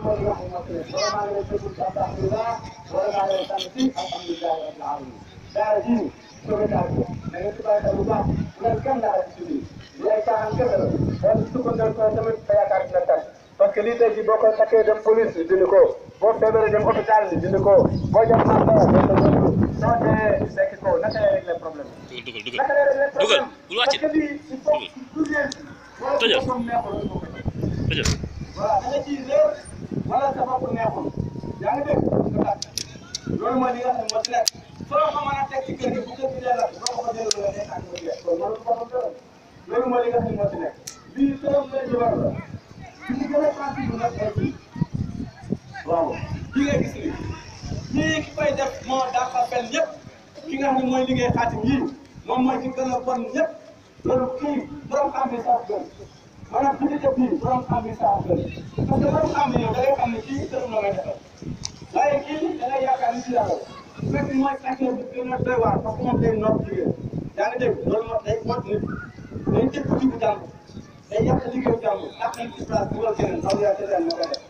mooy li nga xam ne moo ci nekk wala maa ngi lay déglu ci alhamdulilah wala maa ngi lay sant ci alhamdulilah rabbil alamin daara ji sauvetage da ngeen ci bàyyi xel bu baax bu leen kenn daara ci biir li ay caaxaan kese la wala sukkandal ko tamit sa yaakaar dina tas parce que lii tey jii boo ko takkee dem police dindi ko boo feebaree dem hôpital dindi ko boo dem Manda soo dee fekk ko naka lay régler problème naka lay régler problème parce que lii il faut toujours wala sa bopp neexul voilà da nga ciy réer wala sa bopp neexul yaa ngi dégg loolu mooy li nga xam ne moo ci nekk soo ko mën a teg ci kër gi bu ko gisee la boo ko ko jëlee la day tànn ko kon loolu ko ko dara loolu mooy li nga xam ne moo ci nekk lii soo koy jëlaat la li ci gën a sensible nag mooy fii waaw kii nga gis ni kii ki koy def moo dafa benn yëpp ki nga xam ne mooy liggéey xaatim yii moom mooy ci gën a bon ñëpp loolu kii borom xam ne sax gën maanaam bu ñu def nii borom xam ne sax gën parce que borom xam ne yow da ngay xam ne kii dërëm la ngay defal waaye kii da ngay yaakaar ni ci yàlla fekk mooy acteur bi gën a doy waar parce que moom day nopp jigéen yaa ngi dégg loolu moo day mot nit day tëj ko jiwu jàmm day yàq liggéeyu jàmm ndax nañ ci place dugal keneen ndaw yaa ca moo koy def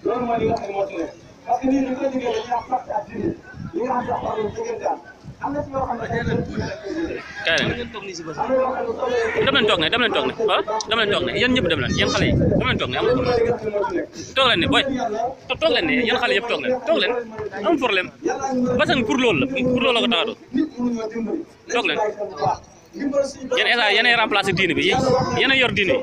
loolu mooy li nga xam ne moo ci nekk parce que nii li koy liggéey dañuy am fàtte ak diine li nga xam ne wax dëgg jigéen am na ci yoo xam ne day leen dem leen toog ne dem leen toog ne ah dem leen toog ne yéen ñëpp dem leen yéen xale yi dem leen toog ne amul problème toog leen ne booy toog leen ne yéen xale yëpp toog leen amul problème basang pour loolu la ko tax a doon toog leen yéen état yéenay remplacer diine bi yéen a yor diine yi.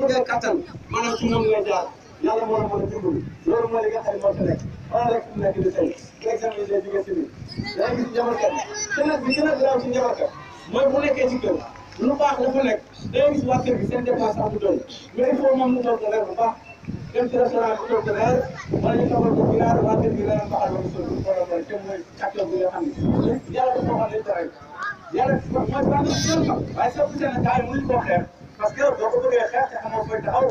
yàlla moo la mën a dimbali loolu mooy li nga xam ne moo ci nekk xoolal rek fi mu nekk nii tey exemple yi day jógee ci biir yaa ngi gis njabarkat te nag bi gën a garaaw ci njabarkat mooy bu nekkee ci kër lu baax dafa nekk day gis waa kër gi seen dépense sax du doy mais il faut moom mu toog reer bu baax dem ci restaurant bi toog reer wala ñu toogal ko ginaar waa kër gi reer mbaxal ba mu sol wala mooy te mooy acteur bi nga xam ne yàlla dafa xam ne dara yàlla mooy baax na waaye soo gisee ne gars yi mënuñu koo xeex parce que boo ko bëggee xeex te xamoo fooy taxaw